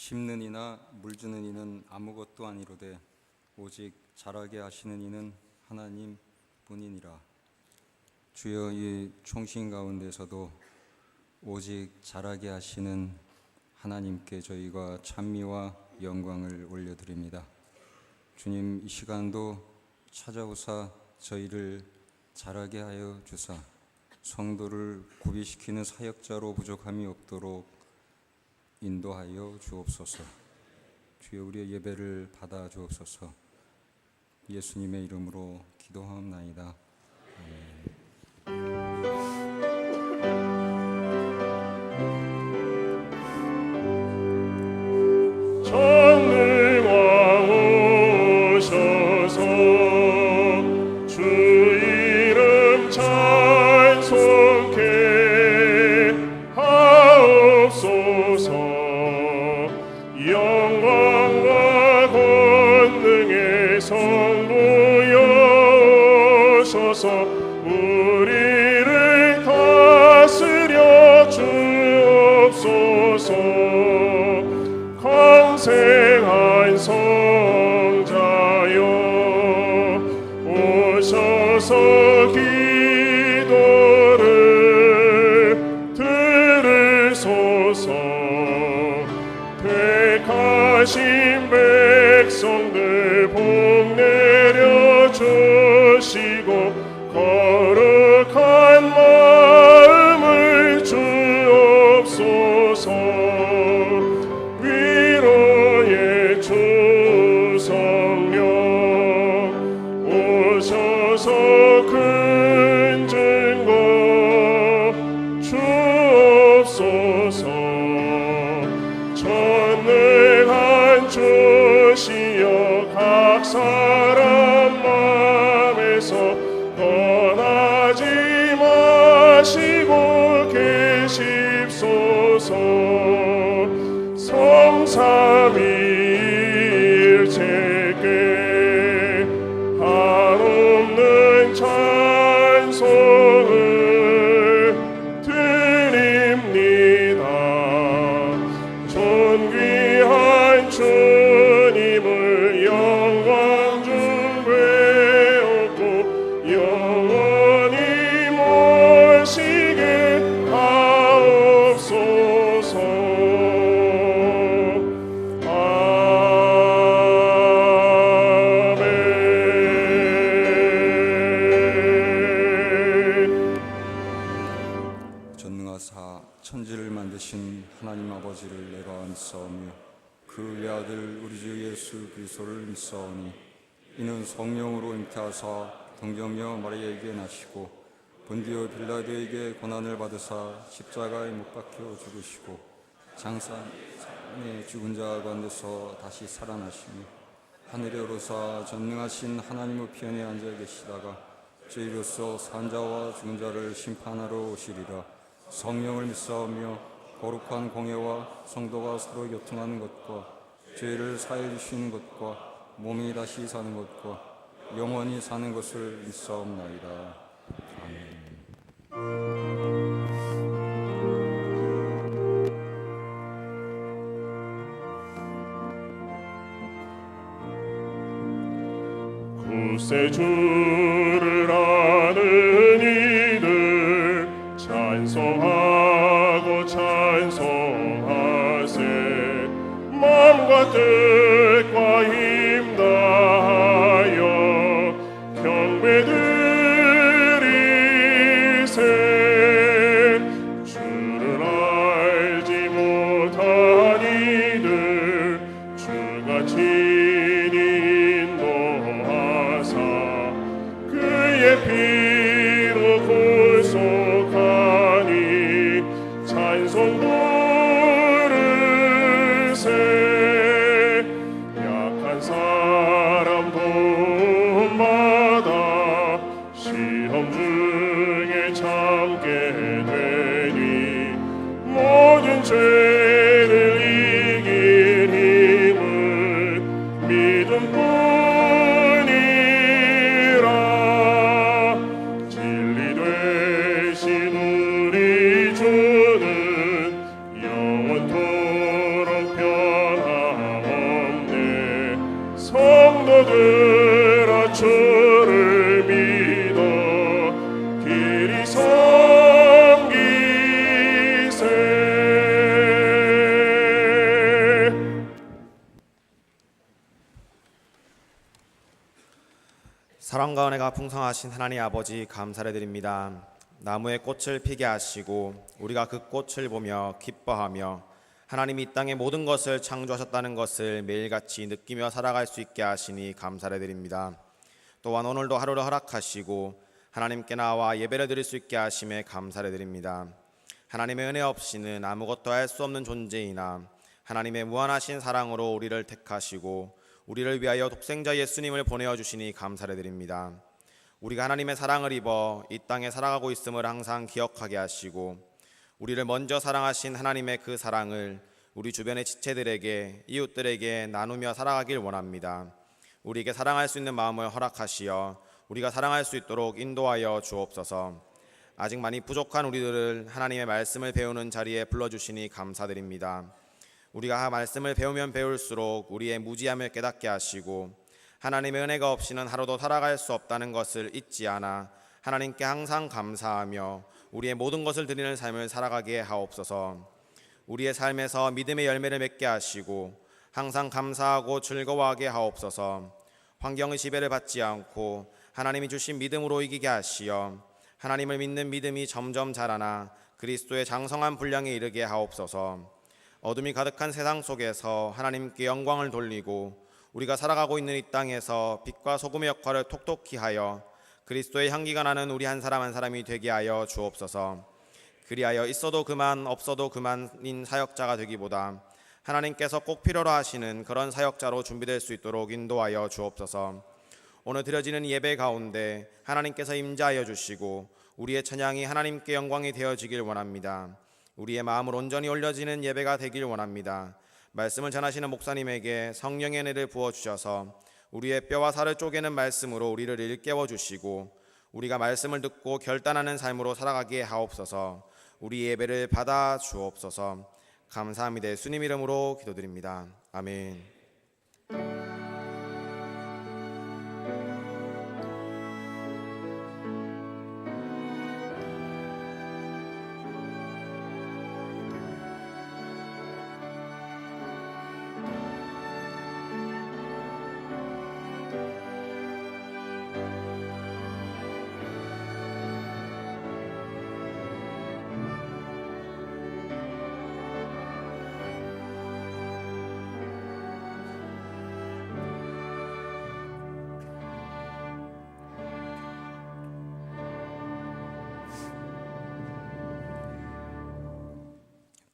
심는 이나 물주는 이는 아무것도 아니로되 오직 자라게 하시는 이는 하나님 뿐이니라. 주여, 이 총신 가운데서도 오직 자라게 하시는 하나님께 저희가 찬미와 영광을 올려드립니다. 주님, 이 시간도 찾아오사 저희를 자라게 하여 주사 성도를 구비시키는 사역자로 부족함이 없도록 인도하여 주옵소서. 주여, 우리의 예배를 받아 주옵소서. 예수님의 이름으로 기도하옵나이다. 우리를 다스려 주옵소서. 강생한 성자여 오셔서 기도를 들으소서. 택하신 백성들 복 내려 주시고 거룩한 마음을 주옵소서. 위로의 주 성령 오셔서 큰 증거 주옵소서. 전능한 주시여 각 사람 마음에서 떠나지 마시고 계십소서. 성삼위일체께 한없는 찬송을 드립니다. 존귀한 주님을 영광 중 배웠고 영원히 모시게 하옵소서. 아멘. 전능하사 천지를 만드신 하나님 아버지를 내가 믿사오며 그 외아들 우리 주 예수 그리스도를 믿사오니 이는 성령으로 잉태하사 동정녀 마리아에게 나시고 본디오 빌라도에게 고난을 받으사 십자가에 못 박혀 죽으시고 장사에 죽은 자 가운데서 다시 살아나시며 하늘에 오르사 전능하신 하나님 우편에 앉아 계시다가 저희로서 산자와 죽은 자를 심판하러 오시리라. 성령을 믿사오며 거룩한 공예와 성도가 서로 교통하는 것과 죄를 사해 주시는 것과 몸이 다시 사는 것과 영원히 사는 것을 믿사옵나이다. 아멘. 구세주를 아는 이들 찬송하고 찬송하세. 마음과 뜻과 힘 다하여 경배드리세. 주를 알지 못한 이들 주가 친히 인도하사 그의 피로 구속하니 찬송 부르세. 약한 사람 도움받아 시험 중에 참게 되니 모든 죄를 이긴 힘은 믿음뿐이라. 진리 되신 우리 주는 영원토록 변함 사랑과 풍성하신 하나님 아버지 감사를 드립니다. 나무에 꽃을 피게 하시고 우리가 그 꽃을 보며 기뻐하며 하나님이 이 땅의 모든 것을 창조하셨다는 것을 매일같이 느끼며 살아갈 수 있게 하시니 감사를 드립니다. 또한 오늘도 하루를 허락하시고 하나님께 나와 예배를 드릴 수 있게 하심에 감사를 드립니다. 하나님의 은혜 없이는 아무것도 할 수 없는 존재이나 하나님의 무한하신 사랑으로 우리를 택하시고 우리를 위하여 독생자 예수님을 보내어 주시니 감사를 드립니다. 우리가 하나님의 사랑을 입어 이 땅에 살아가고 있음을 항상 기억하게 하시고 우리를 먼저 사랑하신 하나님의 그 사랑을 우리 주변의 지체들에게 이웃들에게 나누며 살아가길 원합니다. 우리에게 사랑할 수 있는 마음을 허락하시어 우리가 사랑할 수 있도록 인도하여 주옵소서. 아직 많이 부족한 우리들을 하나님의 말씀을 배우는 자리에 불러주시니 감사드립니다. 우리가 말씀을 배우면 배울수록 우리의 무지함을 깨닫게 하시고 하나님의 은혜가 없이는 하루도 살아갈 수 없다는 것을 잊지 않아 하나님께 항상 감사하며 우리의 모든 것을 드리는 삶을 살아가게 하옵소서. 우리의 삶에서 믿음의 열매를 맺게 하시고 항상 감사하고 즐거워하게 하옵소서. 환경의 지배를 받지 않고 하나님이 주신 믿음으로 이기게 하시어 하나님을 믿는 믿음이 점점 자라나 그리스도의 장성한 분량에 이르게 하옵소서. 어둠이 가득한 세상 속에서 하나님께 영광을 돌리고 우리가 살아가고 있는 이 땅에서 빛과 소금의 역할을 톡톡히 하여 그리스도의 향기가 나는 우리 한 사람 한 사람이 되게 하여 주옵소서. 그리하여 있어도 그만 없어도 그만인 사역자가 되기보다 하나님께서 꼭 필요로 하시는 그런 사역자로 준비될 수 있도록 인도하여 주옵소서. 오늘 드려지는 예배 가운데 하나님께서 임재하여 주시고 우리의 찬양이 하나님께 영광이 되어지길 원합니다. 우리의 마음을 온전히 올려지는 예배가 되길 원합니다. 말씀을 전하시는 목사님에게 성령의 은혜를 부어주셔서 우리의 뼈와 살을 쪼개는 말씀으로 우리를 일깨워 주시고 우리가 말씀을 듣고 결단하는 삶으로 살아가게 하옵소서. 우리 예배를 받아 주옵소서. 감사합니다. 예수님 이름으로 기도드립니다. 아멘.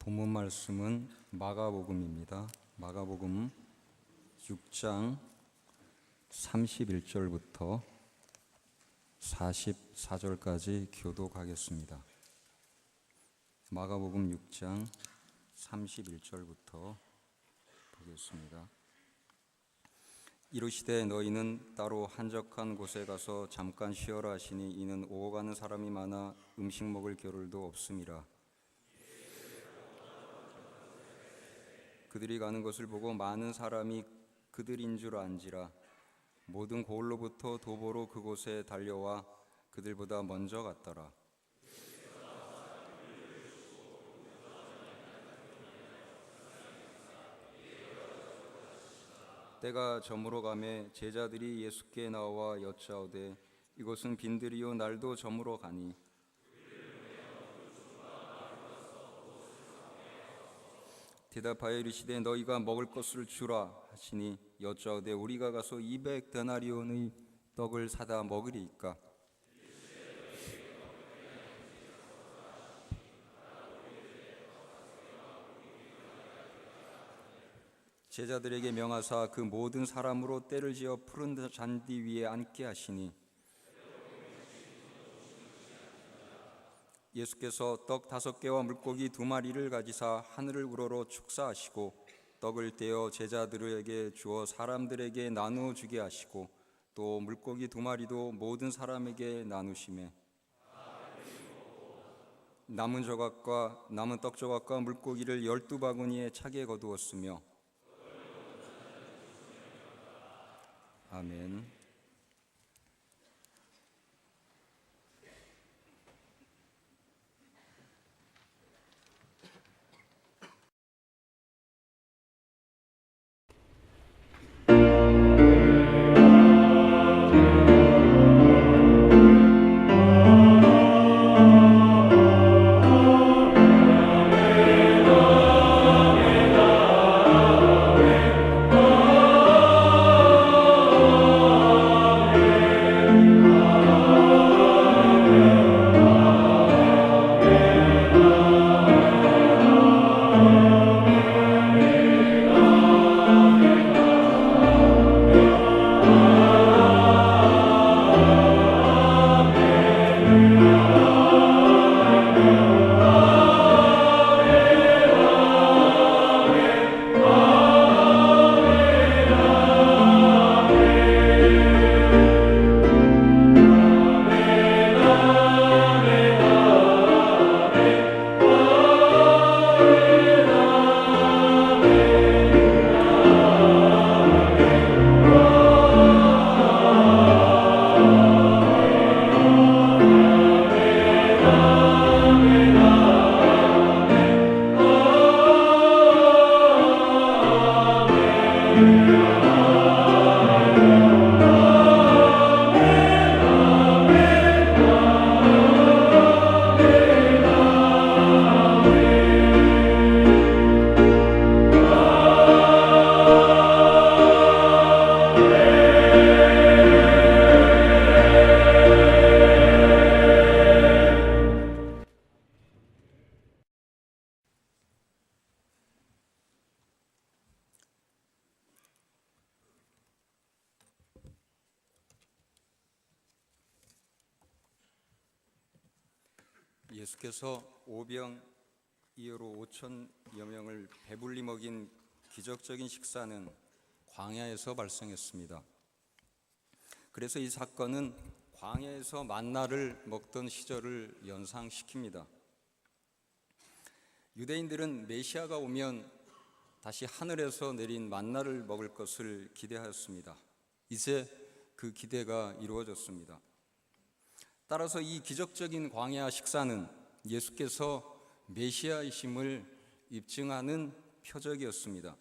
본문 말씀은 마가복음입니다. 마가복음 6장 31절부터 44절까지 교독하겠습니다. 마가복음 6장 31절부터 보겠습니다. 이르시되 너희는 따로 한적한 곳에 가서 잠깐 쉬어라 하시니 이는 오고 가는 사람이 많아 음식 먹을 겨를도 없음이라. 그들이 가는 것을 보고 많은 사람이 그들인 줄 안지라. 모든 고을로부터 도보로 그곳에 달려와 그들보다 먼저 갔더라. 때가 저물어 가매 제자들이 예수께 나와 여짜오되 이곳은 빈들이요 날도 저물어 가니 대답하여 이르시되 너희가 먹을 것을 주라 하시니 여짜오되 우리가 가서 200데나리온의 떡을 사다 먹으리이까. 제자들에게 명하사 그 모든 사람으로 때를 지어 푸른 잔디 위에 앉게 하시니 예수께서 떡 5개와 물고기 2마리를 가지사 하늘을 우러러 축사하시고 떡을 떼어 제자들에게 주어 사람들에게 나누어 주게 하시고 또 물고기 2마리도 모든 사람에게 나누시매 남은 떡 조각과 물고기를 12바구니에 차게 거두었으며 아멘. 예수께서 오병이어로 5천여 명을 배불리 먹인 기적적인 식사는 광야에서 발생했습니다. 그래서 이 사건은 광야에서 만나를 먹던 시절을 연상시킵니다. 유대인들은 메시아가 오면 다시 하늘에서 내린 만나를 먹을 것을 기대하였습니다. 이제 그 기대가 이루어졌습니다. 따라서 이 기적적인 광야 식사는 예수께서 메시아이심을 입증하는 표적이었습니다.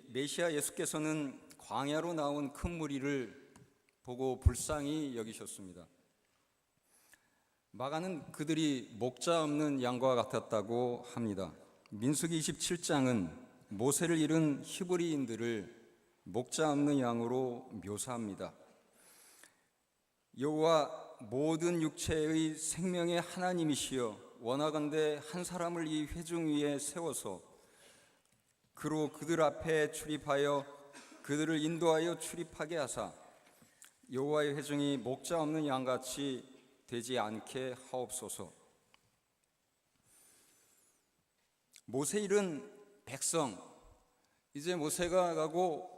메시아 예수께서는 광야로 나온 큰 무리를 보고 불쌍히 여기셨습니다. 마가는 그들이 목자 없는 양과 같았다고 합니다. 민수기 27장은 모세를 잃은 히브리인들을 목자 없는 양으로 묘사합니다. 여호와 모든 육체의 생명의 하나님이시여 원하건대 한 사람을 이 회중 위에 세워서 그로 그들 앞에 출입하여 그들을 인도하여 출입하게 하사 여호와의 회중이 목자 없는 양같이 되지 않게 하옵소서. 모세 잃은 백성, 이제 모세가 가고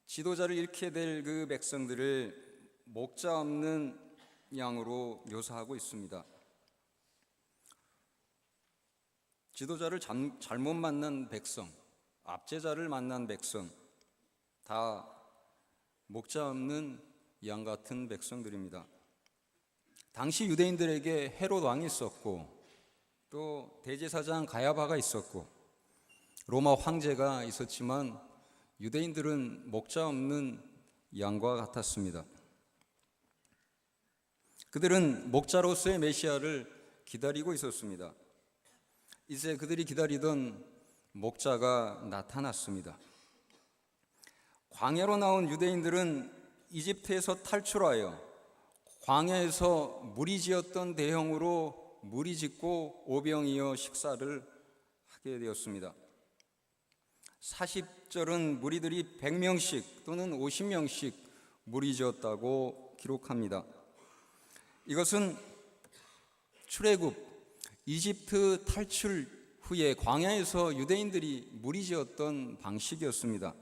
지도자를 잃게 될 그 백성들을 목자 없는 양으로 묘사하고 있습니다. 지도자를 잘못 만난 백성, 압제자를 만난 백성, 다 목자 없는 양 같은 백성들입니다. 당시 유대인들에게 헤롯 왕이 있었고 또 대제사장 가야바가 있었고 로마 황제가 있었지만 유대인들은 목자 없는 양과 같았습니다. 그들은 목자로서의 메시아를 기다리고 있었습니다. 이제 그들이 기다리던 목자가 나타났습니다. 광야로 나온 유대인들은 이집트에서 탈출하여 광야에서 무리지었던 대형으로 무리짓고 오병이어 식사를 하게 되었습니다. 40절은 무리들이 100명씩 또는 50명씩 무리지었다고 기록합니다. 이것은 출애굽, 이집트 탈출 후에 광야에서 유대인들이 무리지었던 방식이었습니다.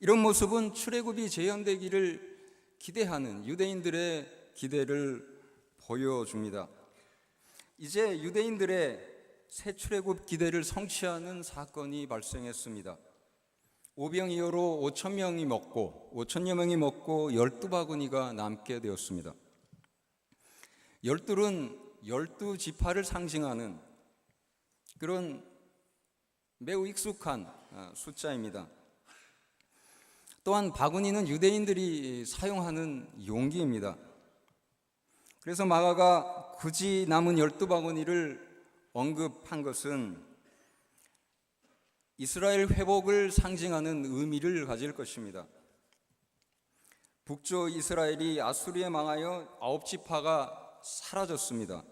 이런 모습은 출애굽이 재현되기를 기대하는 유대인들의 기대를 보여줍니다. 이제 유대인들의 새 출애굽 기대를 성취하는 사건이 발생했습니다. 오병이어로 5천여 명이 먹고 12바구니가 남게 되었습니다. 12는 12지파를 상징하는 그런 매우 익숙한 숫자입니다. 또한 바구니는 유대인들이 사용하는 용기입니다. 그래서 마가가 굳이 남은 12바구니를 언급한 것은 이스라엘 회복을 상징하는 의미를 가질 것입니다. 북쪽 이스라엘이 아수르에 망하여 9지파가 사라졌습니다.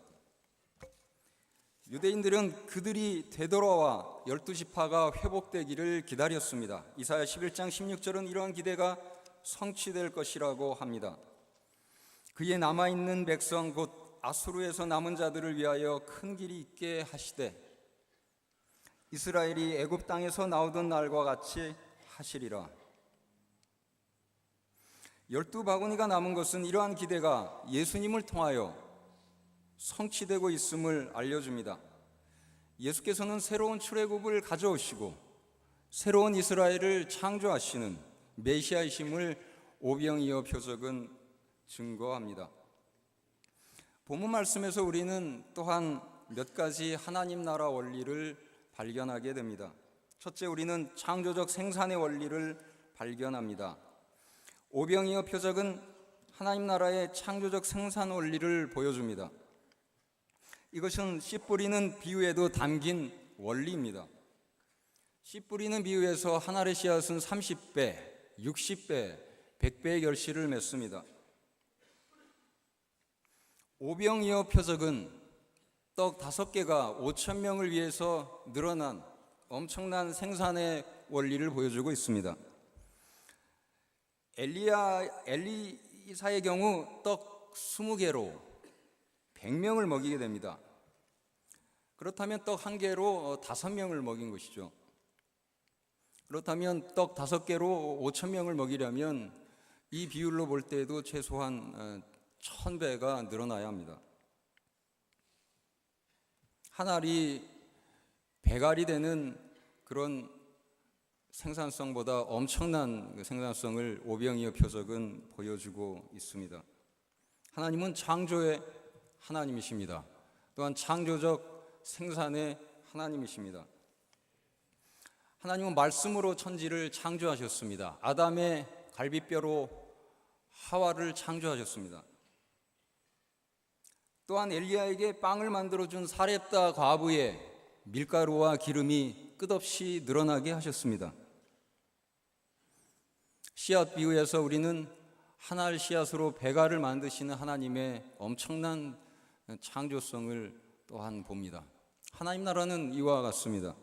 유대인들은 그들이 되돌아와 12지파가 회복되기를 기다렸습니다. 이사야 11장 16절은 이러한 기대가 성취될 것이라고 합니다. 그의 남아있는 백성 곧 아수르에서 남은 자들을 위하여 큰 길이 있게 하시되 이스라엘이 애굽 땅에서 나오던 날과 같이 하시리라. 12바구니가 남은 것은 이러한 기대가 예수님을 통하여 성취되고 있음을 알려줍니다. 예수께서는 새로운 출애굽을 가져오시고 새로운 이스라엘을 창조하시는 메시아이심을 오병이어 표적은 증거합니다. 본문 말씀에서 우리는 또한 몇 가지 하나님 나라 원리를 발견하게 됩니다. 첫째, 우리는 창조적 생산의 원리를 발견합니다. 오병이어 표적은 하나님 나라의 창조적 생산 원리를 보여줍니다. 이것은 씨 뿌리는 비유에도 담긴 원리입니다. 씨 뿌리는 비유에서 한 알의 씨앗은 30배, 60배, 100배의 결실을 맺습니다. 오병이어 표적은 떡 5개가 5,000명을 위해서 늘어난 엄청난 생산의 원리를 보여주고 있습니다. 엘리사의 경우 떡 20개로 100명을 먹이게 됩니다. 그렇다면 떡 1개로 5명을 먹인 것이죠. 그렇다면 떡 5개로 5,000명을 먹이려면 이 비율로 볼 때에도 최소한 1,000배가 늘어나야 합니다. 한 알이 100알이 되는 그런 생산성보다 엄청난 생산성을 오병이어 표적은 보여주고 있습니다. 하나님은 창조의 하나님이십니다. 또한 창조적 생산의 하나님이십니다. 하나님은 말씀으로 천지를 창조하셨습니다. 아담의 갈비뼈로 하와를 창조하셨습니다. 또한 엘리야에게 빵을 만들어준 사렙다 과부의 밀가루와 기름이 끝없이 늘어나게 하셨습니다. 씨앗 비유에서 우리는 한 알 씨앗으로 100알을 만드시는 하나님의 엄청난 창조성을 또한 봅니다. 하나님 나라는 이와 같습니다.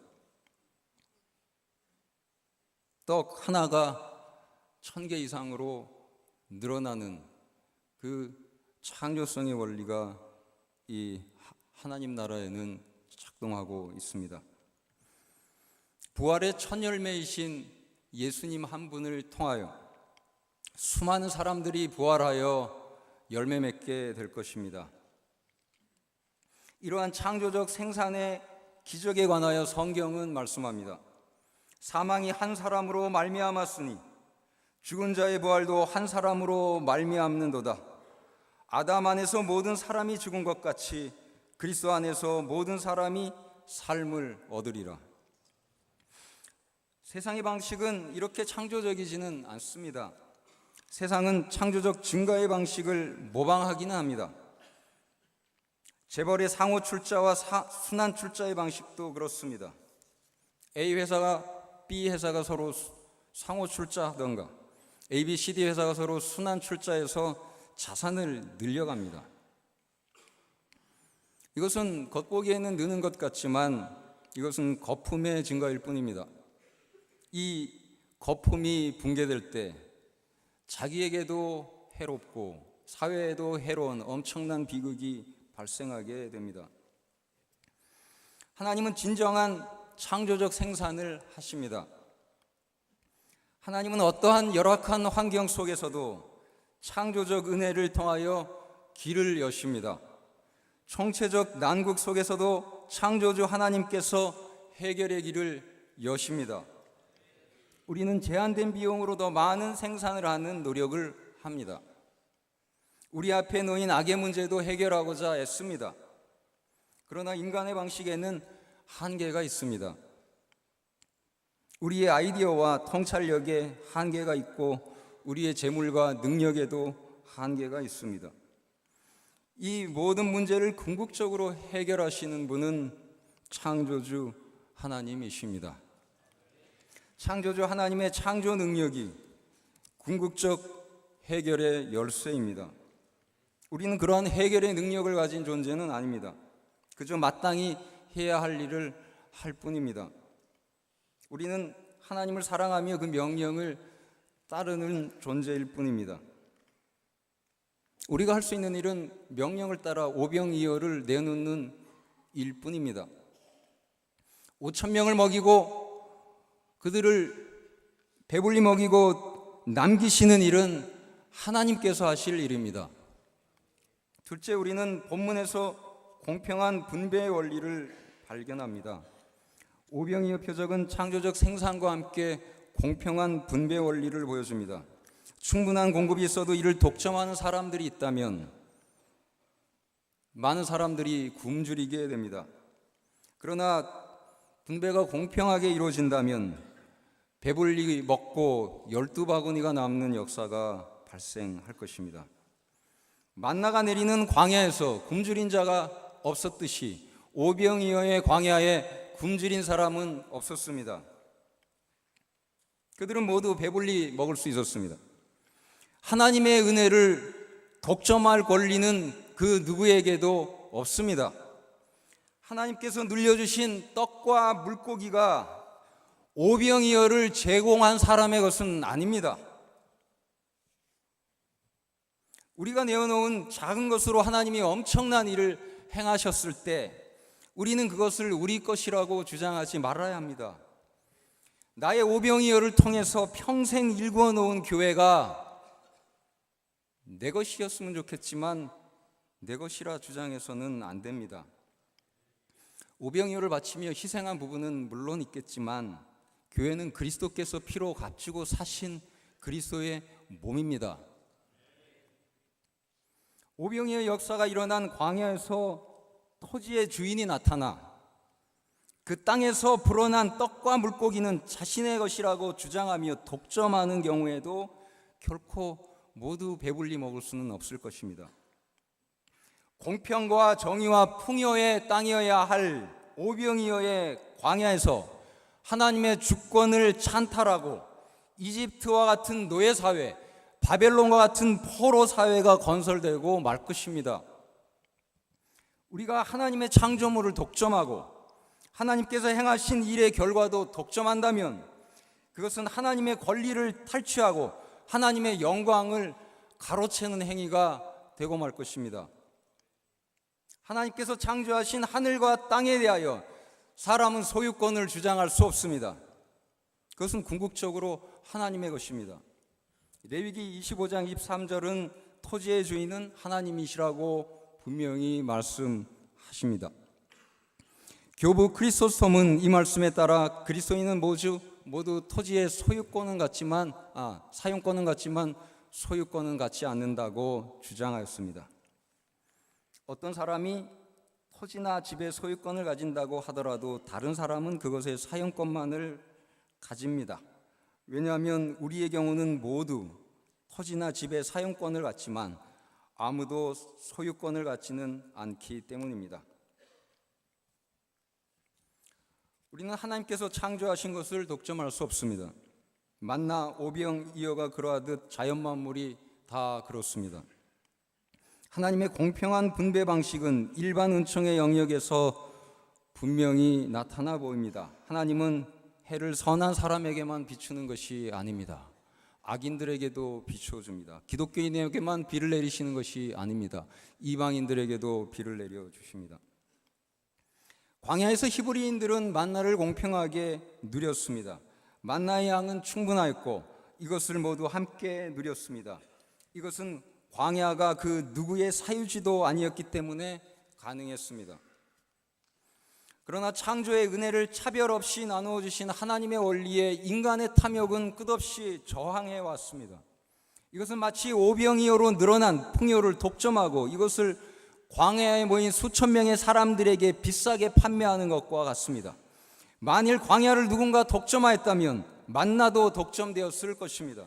떡 하나가 1,000개 이상으로 늘어나는 그 창조성의 원리가 이 하나님 나라에는 작동하고 있습니다. 부활의 첫 열매이신 예수님 한 분을 통하여 수많은 사람들이 부활하여 열매 맺게 될 것입니다. 이러한 창조적 생산의 기적에 관하여 성경은 말씀합니다. 사망이 한 사람으로 말미암았으니 죽은 자의 부활도 한 사람으로 말미암는도다. 아담 안에서 모든 사람이 죽은 것 같이 그리스도 안에서 모든 사람이 삶을 얻으리라. 세상의 방식은 이렇게 창조적이지는 않습니다. 세상은 창조적 증가의 방식을 모방하기는 합니다. 재벌의 상호 출자와 순환 출자의 방식도 그렇습니다. A 회사가 B 회사가 서로 상호 출자하던가 A, B, C, D 회사가 서로 순환 출자해서 자산을 늘려갑니다. 이것은 겉보기에는 느는 것 같지만 이것은 거품의 증가일 뿐입니다. 이 거품이 붕괴될 때 자기에게도 해롭고 사회에도 해로운 엄청난 비극이 발생하게 됩니다. 하나님은 진정한 창조적 생산을 하십니다. 하나님은 어떠한 열악한 환경 속에서도 창조적 은혜를 통하여 길을 여십니다. 총체적 난국 속에서도 창조주 하나님께서 해결의 길을 여십니다. 우리는 제한된 비용으로 더 많은 생산을 하는 노력을 합니다. 우리 앞에 놓인 악의 문제도 해결하고자 애씁니다. 그러나 인간의 방식에는 한계가 있습니다. 우리의 아이디어와 통찰력에 한계가 있고 우리의 재물과 능력에도 한계가 있습니다. 이 모든 문제를 궁극적으로 해결하시는 분은 창조주 하나님이십니다. 창조주 하나님의 창조 능력이 궁극적 해결의 열쇠입니다. 우리는 그러한 해결의 능력을 가진 존재는 아닙니다. 그저 마땅히 해야 할 일을 할 뿐입니다. 우리는 하나님을 사랑하며 그 명령을 따르는 존재일 뿐입니다. 우리가 할 수 있는 일은 명령을 따라 오병이어를 내놓는 일뿐입니다. 5,000명을 먹이고 그들을 배불리 먹이고 남기시는 일은 하나님께서 하실 일입니다. 둘째, 우리는 본문에서 공평한 분배의 원리를 발견합니다. 오병이어 표적은 창조적 생산과 함께 공평한 분배 원리를 보여줍니다. 충분한 공급이 있어도 이를 독점하는 사람들이 있다면 많은 사람들이 굶주리게 됩니다. 그러나 분배가 공평하게 이루어진다면 배불리 먹고 12바구니가 남는 역사가 발생할 것입니다. 만나가 내리는 광야에서 굶주린 자가 없었듯이 오병이어의 광야에 굶주린 사람은 없었습니다. 그들은 모두 배불리 먹을 수 있었습니다. 하나님의 은혜를 독점할 권리는 그 누구에게도 없습니다. 하나님께서 늘려주신 떡과 물고기가 오병이어를 제공한 사람의 것은 아닙니다. 우리가 내어놓은 작은 것으로 하나님이 엄청난 일을 행하셨을 때 우리는 그것을 우리 것이라고 주장하지 말아야 합니다. 나의 오병이어를 통해서 평생 일구어 놓은 교회가 내 것이었으면 좋겠지만 내 것이라 주장해서는 안 됩니다. 오병이어를 바치며 희생한 부분은 물론 있겠지만 교회는 그리스도께서 피로 값주고 사신 그리스도의 몸입니다. 오병이어의 역사가 일어난 광야에서 토지의 주인이 나타나 그 땅에서 불어난 떡과 물고기는 자신의 것이라고 주장하며 독점하는 경우에도 결코 모두 배불리 먹을 수는 없을 것입니다. 공평과 정의와 풍요의 땅이어야 할 오병이어의 광야에서 하나님의 주권을 찬탈하고 이집트와 같은 노예사회, 바벨론과 같은 포로 사회가 건설되고 말 것입니다. 우리가 하나님의 창조물을 독점하고 하나님께서 행하신 일의 결과도 독점한다면 그것은 하나님의 권리를 탈취하고 하나님의 영광을 가로채는 행위가 되고 말 것입니다. 하나님께서 창조하신 하늘과 땅에 대하여 사람은 소유권을 주장할 수 없습니다. 그것은 궁극적으로 하나님의 것입니다. 레위기 25장 23절은 토지의 주인은 하나님이시라고 분명히 말씀하십니다. 교부 크리소스톰은 이 말씀에 따라 그리스도인은 모두 토지의 사용권은 갖지만 소유권은 갖지 않는다고 주장하였습니다. 어떤 사람이 토지나 집의 소유권을 가진다고 하더라도 다른 사람은 그것의 사용권만을 가집니다. 왜냐하면 우리의 경우는 모두 토지나 집의 사용권을 갖지만 아무도 소유권을 갖지는 않기 때문입니다. 우리는 하나님께서 창조하신 것을 독점할 수 없습니다. 만나 오병이어가 그러하듯 자연 만물이 다 그렇습니다. 하나님의 공평한 분배 방식은 일반 은총의 영역에서 분명히 나타나 보입니다. 하나님은 해를 선한 사람에게만 비추는 것이 아닙니다. 악인들에게도 비추어줍니다. 기독교인에게만 비를 내리시는 것이 아닙니다. 이방인들에게도 비를 내려주십니다. 광야에서 히브리인들은 만나를 공평하게 누렸습니다. 만나의 양은 충분하였고 이것을 모두 함께 누렸습니다. 이것은 광야가 그 누구의 사유지도 아니었기 때문에 가능했습니다. 그러나 창조의 은혜를 차별 없이 나누어 주신 하나님의 원리에 인간의 탐욕은 끝없이 저항해 왔습니다. 이것은 마치 오병이어로 늘어난 풍요를 독점하고 이것을 광야에 모인 수천 명의 사람들에게 비싸게 판매하는 것과 같습니다. 만일 광야를 누군가 독점하였다면 만나도 독점되었을 것입니다.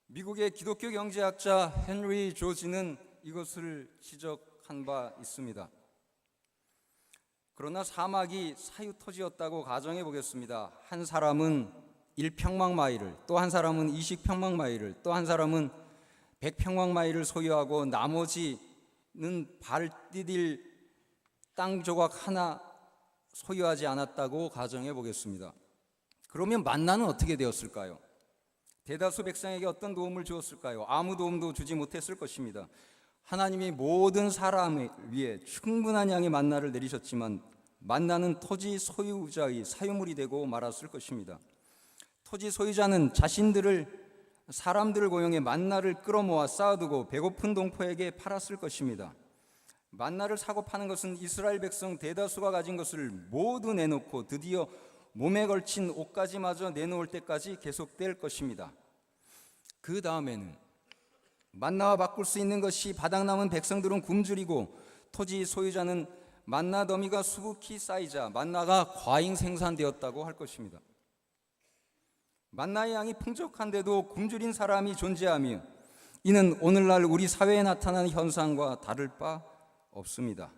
미국의 기독교 경제학자 헨리 조지는 이것을 지적한 바 있습니다. 그러나 사막이 사유토지였다고 가정해 보겠습니다. 한 사람은 1평방마일을, 또 한 사람은 20평방마일을, 또 한 사람은 100평방마일을 소유하고 나머지는 발 디딜 땅 조각 하나 소유하지 않았다고 가정해 보겠습니다. 그러면 만나는 어떻게 되었을까요? 대다수 백성에게 어떤 도움을 주었을까요? 아무 도움도 주지 못했을 것입니다. 하나님이 모든 사람을 위해 충분한 양의 만나를 내리셨지만 만나는 토지 소유자의 사유물이 되고 말았을 것입니다. 토지 소유자는 사람들을 고용해 만나를 끌어모아 쌓아두고 배고픈 동포에게 팔았을 것입니다. 만나를 사고 파는 것은 이스라엘 백성 대다수가 가진 것을 모두 내놓고 드디어 몸에 걸친 옷까지마저 내놓을 때까지 계속될 것입니다. 그 다음에는 만나와 바꿀 수 있는 것이 바닥남은 백성들은 굶주리고 토지 소유자는 만나 더미가 수북히 쌓이자 만나가 과잉 생산되었다고 할 것입니다. 만나의 양이 풍족한데도 굶주린 사람이 존재하며 이는 오늘날 우리 사회에 나타나는 현상과 다를 바 없습니다.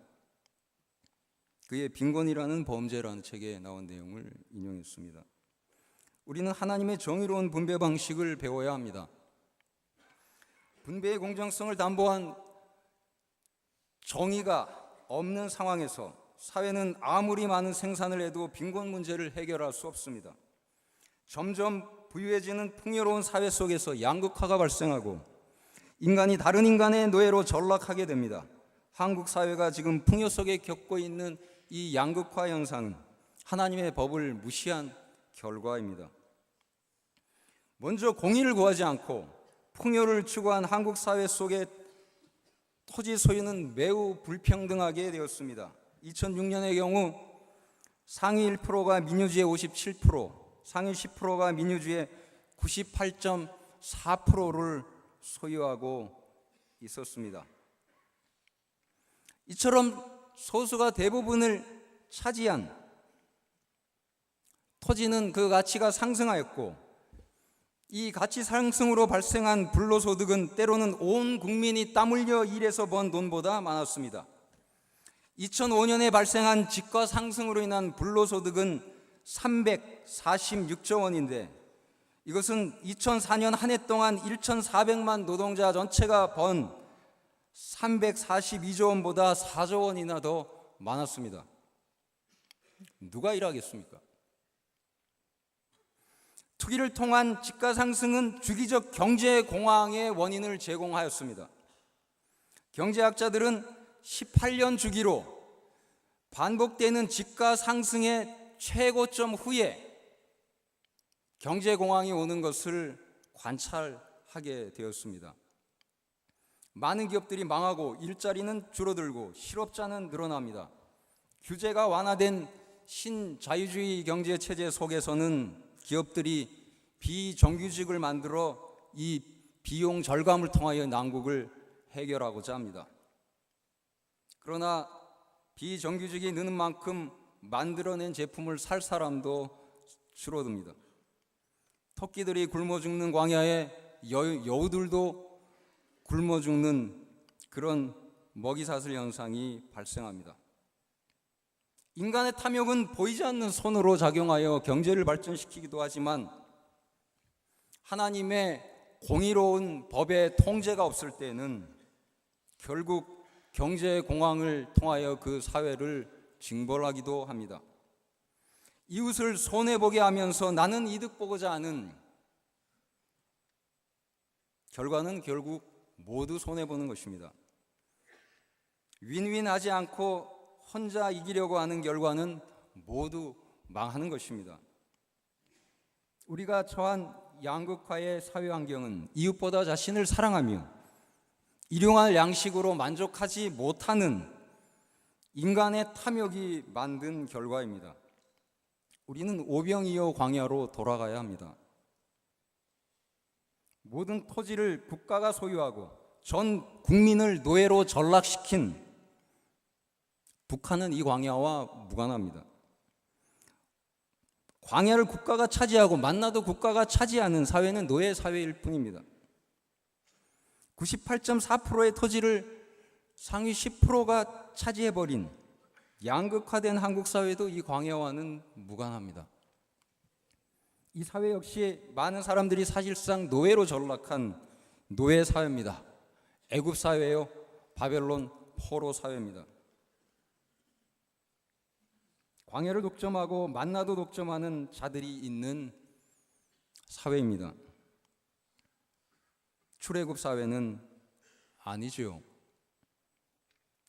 그의 빈곤이라는 범죄라는 책에 나온 내용을 인용했습니다. 우리는 하나님의 정의로운 분배 방식을 배워야 합니다. 분배의 공정성을 담보한 정의가 없는 상황에서 사회는 아무리 많은 생산을 해도 빈곤 문제를 해결할 수 없습니다. 점점 부유해지는 풍요로운 사회 속에서 양극화가 발생하고 인간이 다른 인간의 노예로 전락하게 됩니다. 한국 사회가 지금 풍요 속에 겪고 있는 이 양극화 현상은 하나님의 법을 무시한 결과입니다. 먼저 공의를 구하지 않고 풍요를 추구한 한국 사회 속에 토지 소유는 매우 불평등하게 되었습니다. 2006년의 경우 상위 1%가 민유주의 57%, 상위 10%가 민유주의 98.4%를 소유하고 있었습니다. 이처럼 소수가 대부분을 차지한 토지는 그 가치가 상승하였고 이 가치 상승으로 발생한 불로소득은 때로는 온 국민이 땀 흘려 일해서 번 돈보다 많았습니다. 2005년에 발생한 집가 상승으로 인한 불로소득은 346조 원인데 이것은 2004년 한 해 동안 1,400만 노동자 전체가 번 342조 원보다 4조 원이나 더 많았습니다. 누가 일하겠습니까? 투기를 통한 집가 상승은 주기적 경제 공황의 원인을 제공하였습니다. 경제학자들은 18년 주기로 반복되는 집가 상승의 최고점 후에 경제 공황이 오는 것을 관찰하게 되었습니다. 많은 기업들이 망하고 일자리는 줄어들고 실업자는 늘어납니다. 규제가 완화된 신자유주의 경제 체제 속에서는 기업들이 비정규직을 만들어 이 비용 절감을 통하여 난국을 해결하고자 합니다. 그러나 비정규직이 느는 만큼 만들어낸 제품을 살 사람도 줄어듭니다. 토끼들이 굶어 죽는 광야에 여우들도 굶어 죽는 그런 먹이사슬 현상이 발생합니다. 인간의 탐욕은 보이지 않는 손으로 작용하여 경제를 발전시키기도 하지만 하나님의 공의로운 법의 통제가 없을 때는 결국 경제 공황을 통하여 그 사회를 징벌하기도 합니다. 이웃을 손해보게 하면서 나는 이득 보고자 하는 결과는 결국 모두 손해보는 것입니다. 윈윈하지 않고 혼자 이기려고 하는 결과는 모두 망하는 것입니다. 우리가 처한 양극화의 사회 환경은 이웃보다 자신을 사랑하며 일용할 양식으로 만족하지 못하는 인간의 탐욕이 만든 결과입니다. 우리는 오병이어 광야로 돌아가야 합니다. 모든 토지를 국가가 소유하고 전 국민을 노예로 전락시킨 북한은 이 광야와 무관합니다. 광야를 국가가 차지하고 만나도 국가가 차지하는 사회는 노예 사회일 뿐입니다. 98.4%의 토지를 상위 10%가 차지해버린 양극화된 한국 사회도 이 광야와는 무관합니다. 이 사회 역시 많은 사람들이 사실상 노예로 전락한 노예 사회입니다. 애굽 사회요, 바벨론 포로 사회입니다. 광야를 독점하고 만나도 독점하는 자들이 있는 사회입니다. 출애굽 사회는 아니지요.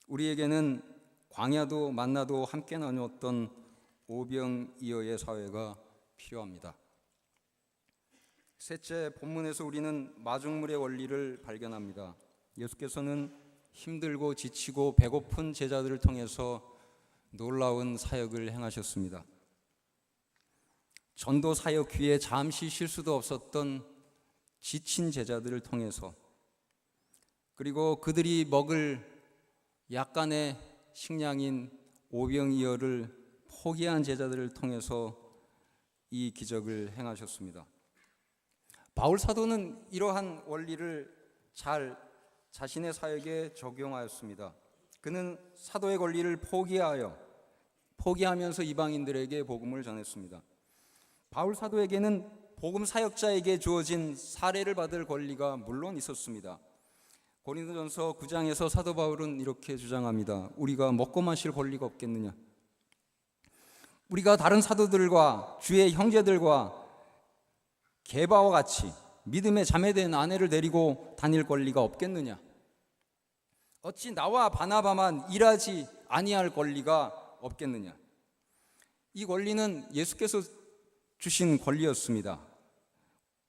우리에게는 광야도 만나도 함께 나누었던 오병이어의 사회가 필요합니다. 셋째, 본문에서 우리는 마중물의 원리를 발견합니다. 예수께서는 힘들고 지치고 배고픈 제자들을 통해서 놀라운 사역을 행하셨습니다. 전도 사역 뒤에 잠시 쉴 수도 없었던 지친 제자들을 통해서, 그리고 그들이 먹을 약간의 식량인 오병이어를 포기한 제자들을 통해서 이 기적을 행하셨습니다. 바울 사도는 이러한 원리를 잘 자신의 사역에 적용하였습니다. 그는 사도의 권리를 포기하면서 이방인들에게 복음을 전했습니다. 바울 사도에게는 복음 사역자에게 주어진 사례를 받을 권리가 물론 있었습니다. 고린도전서 9장에서 사도 바울은 이렇게 주장합니다. 우리가 먹고 마실 권리가 없겠느냐? 우리가 다른 사도들과 주의 형제들과 게바와 같이 믿음에 자매된 아내를 데리고 다닐 권리가 없겠느냐? 어찌 나와 바나바만 일하지 아니할 권리가 없겠느냐? 이 권리는 예수께서 주신 권리였습니다.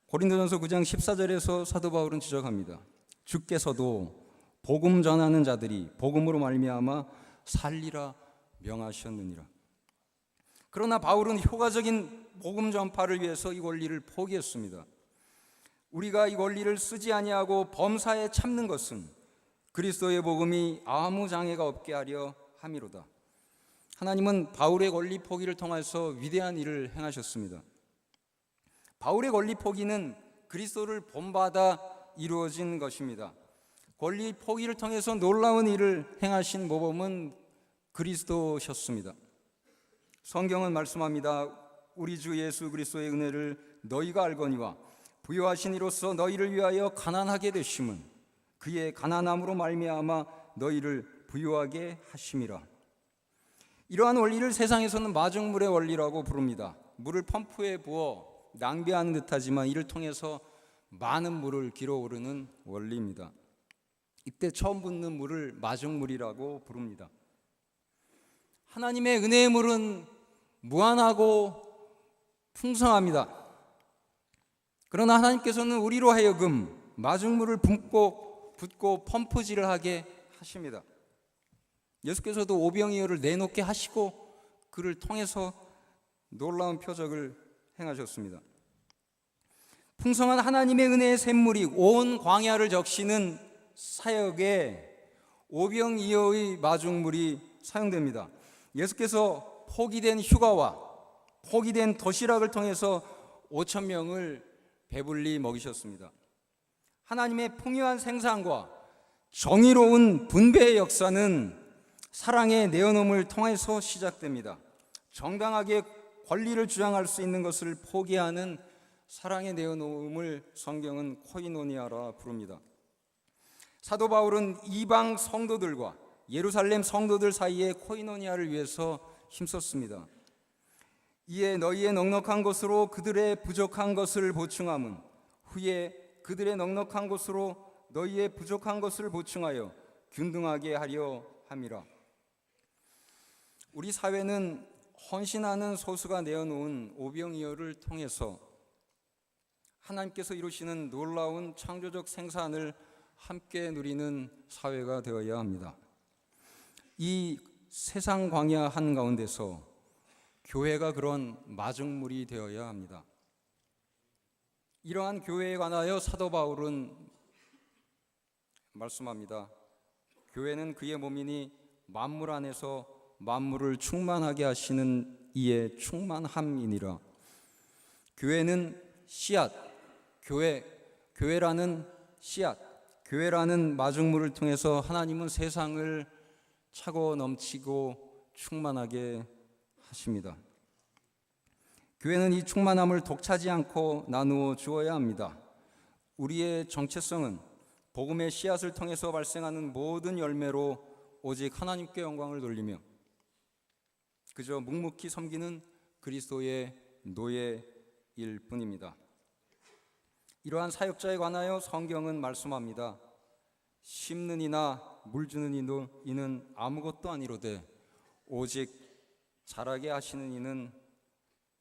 고린도전서 9장 14절에서 사도 바울은 지적합니다. 주께서도 복음 전하는 자들이 복음으로 말미암아 살리라 명하셨느니라. 그러나 바울은 효과적인 복음 전파를 위해서 이 권리를 포기했습니다. 우리가 이 권리를 쓰지 아니하고 범사에 참는 것은 그리스도의 복음이 아무 장애가 없게 하려 함이로다. 하나님은 바울의 권리 포기를 통해서 위대한 일을 행하셨습니다. 바울의 권리 포기는 그리스도를 본받아 이루어진 것입니다. 권리 포기를 통해서 놀라운 일을 행하신 모범은 그리스도셨습니다. 성경은 말씀합니다. 우리 주 예수 그리스도의 은혜를 너희가 알거니와 부요하신 이로써 너희를 위하여 가난하게 되심은 그의 가난함으로 말미암아 너희를 부요하게 하심이라. 이러한 원리를 세상에서는 마중물의 원리라고 부릅니다. 물을 펌프에 부어 낭비하는 듯하지만 이를 통해서 많은 물을 길어오르는 원리입니다. 이때 처음 붓는 물을 마중물이라고 부릅니다. 하나님의 은혜의 물은 무한하고 풍성합니다. 그러나 하나님께서는 우리로 하여금 마중물을 붓고 펌프질을 하게 하십니다. 예수께서도 오병이어를 내놓게 하시고 그를 통해서 놀라운 표적을 행하셨습니다. 풍성한 하나님의 은혜의 샘물이 온 광야를 적시는 사역에 오병이어의 마중물이 사용됩니다. 예수께서 포기된 휴가와 포기된 도시락을 통해서 5천 명을 배불리 먹이셨습니다. 하나님의 풍요한 생산과 정의로운 분배의 역사는 사랑의 내어놓음을 통해서 시작됩니다. 정당하게 권리를 주장할 수 있는 것을 포기하는 사랑의 내어놓음을 성경은 코이노니아라 부릅니다. 사도 바울은 이방 성도들과 예루살렘 성도들 사이에 코이노니아를 위해서 힘썼습니다. 이에 너희의 넉넉한 것으로 그들의 부족한 것을 보충함은 후에 그들의 넉넉한 것으로 너희의 부족한 것을 보충하여 균등하게 하려 함이라. 우리 사회는 헌신하는 소수가 내어놓은 오병이어를 통해서 하나님께서 이루시는 놀라운 창조적 생산을 함께 누리는 사회가 되어야 합니다. 이 세상 광야 한가운데서 교회가 그런 마중물이 되어야 합니다. 이러한 교회에 관하여 사도 바울은 말씀합니다. 교회는 그의 몸이니 만물 안에서 만물을 충만하게 하시는 이의 충만함이니라. 교회는 씨앗, 교회라는 씨앗, 교회라는 마중물을 통해서 하나님은 세상을 차고 넘치고 충만하게 하십니다. 교회는 이 충만함을 독차지 않고 나누어 주어야 합니다. 우리의 정체성은 복음의 씨앗을 통해서 발생하는 모든 열매로 오직 하나님께 영광을 돌리며 그저 묵묵히 섬기는 그리스도의 노예일 뿐입니다. 이러한 사역자에 관하여 성경은 말씀합니다. 심는 이나 물 주는 이는 아무것도 아니로되 오직 자라게 하시는 이는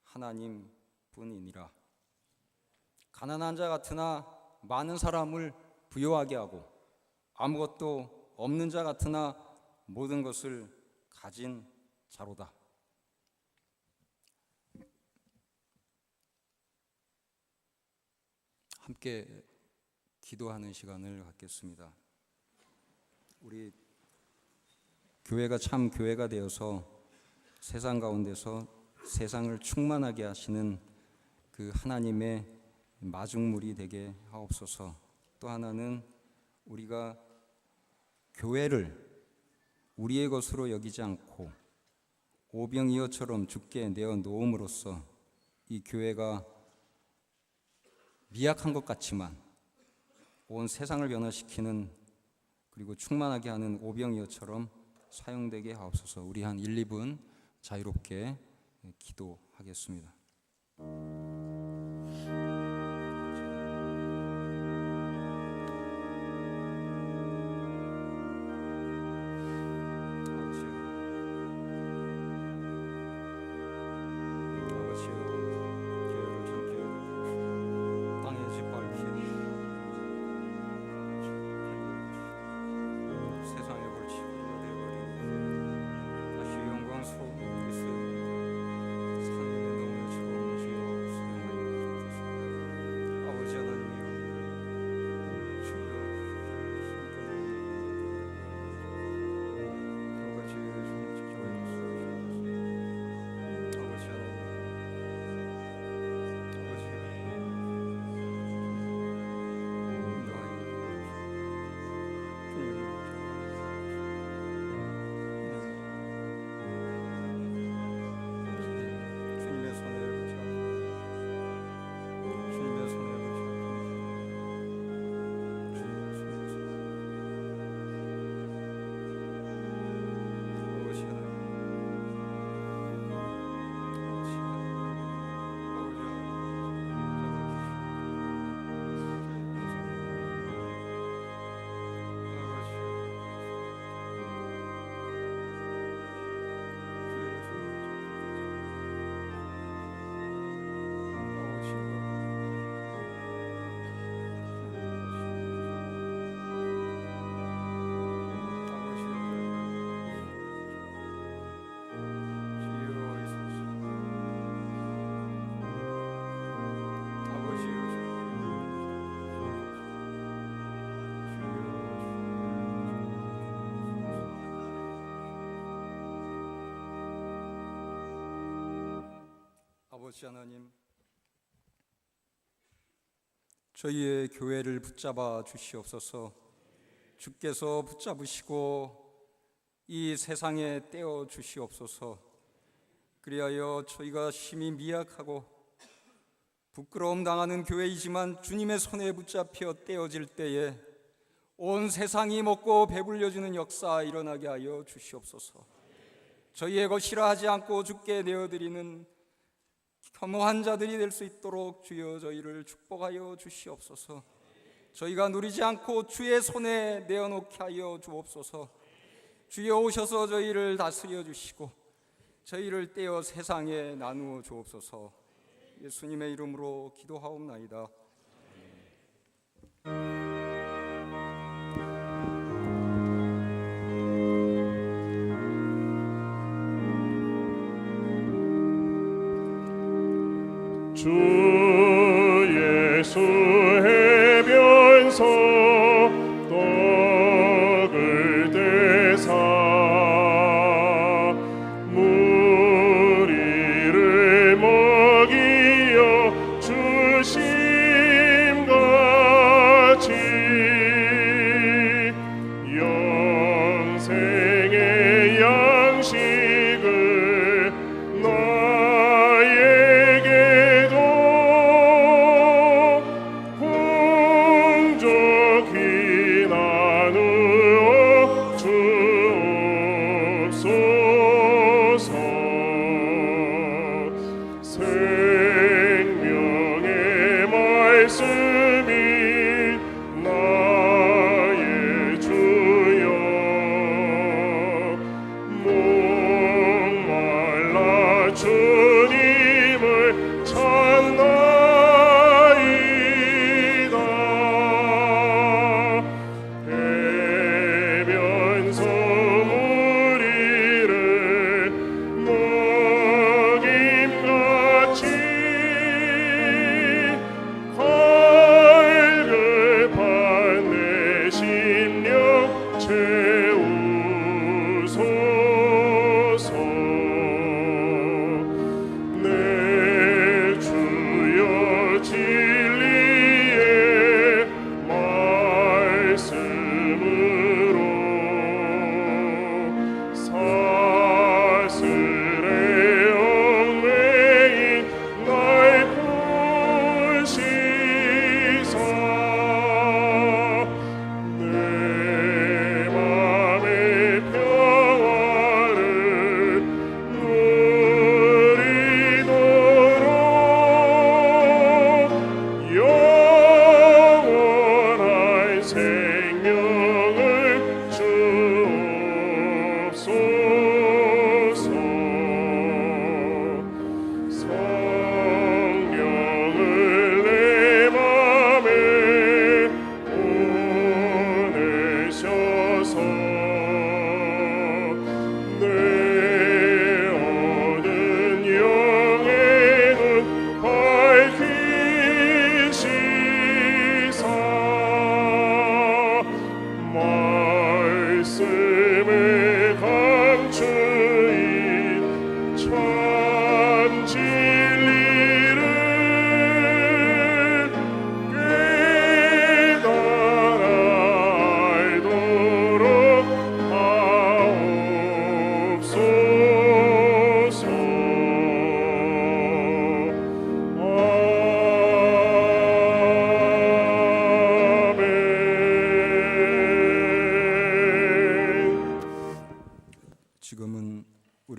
하나님 뿐이니라. 가난한 자 같으나 많은 사람을 부유하게 하고 아무것도 없는 자 같으나 모든 것을 가진 자로다. 함께 기도하는 시간을 갖겠습니다. 우리 교회가 참 교회가 되어서 세상 가운데서 세상을 충만하게 하시는 그 하나님의 마중물이 되게 하옵소서. 또 하나는 우리가 교회를 우리의 것으로 여기지 않고 오병이어처럼 주께 내어 놓음으로써 이 교회가 미약한 것 같지만 온 세상을 변화시키는 그리고 충만하게 하는 오병이어처럼 사용되게 하옵소서. 우리 한 1, 2분 자유롭게 기도하겠습니다. 아버지 하나님, 저희의 교회를 붙잡아 주시옵소서. 주께서 붙잡으시고 이 세상에 떼어 주시옵소서. 그리하여 저희가 심히 미약하고 부끄러움 당하는 교회이지만 주님의 손에 붙잡혀 떼어질 때에 온 세상이 먹고 배불려주는 역사 일어나게 하여 주시옵소서. 저희의 것이라 하지 않고 주께 내어드리는 겸허한 자들이 될 수 있도록 주여 저희를 축복하여 주시옵소서. 저희가 누리지 않고 주의 손에 내어놓게 하여 주옵소서. 주여 오셔서 저희를 다스려 주시고 저희를 떼어 세상에 나누어 주옵소서. 예수님의 이름으로 기도하옵나이다. 주 예수 해변서 떡을 떼사 무리를 먹이어 주심같이 영생의 양식을 나에게도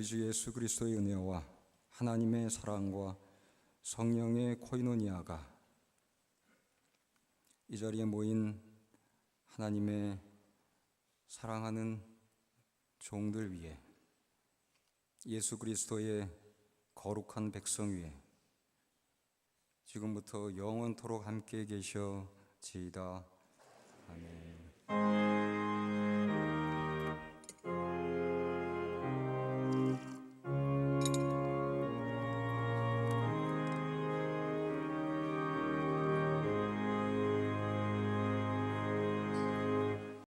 우리 주 예수 그리스도의 은혜와 하나님의 사랑과 성령의 코이노니아가 이 자리에 모인 하나님의 사랑하는 종들 위에, 예수 그리스도의 거룩한 백성 위에 지금부터 영원토록 함께 계셔지이다. 아멘.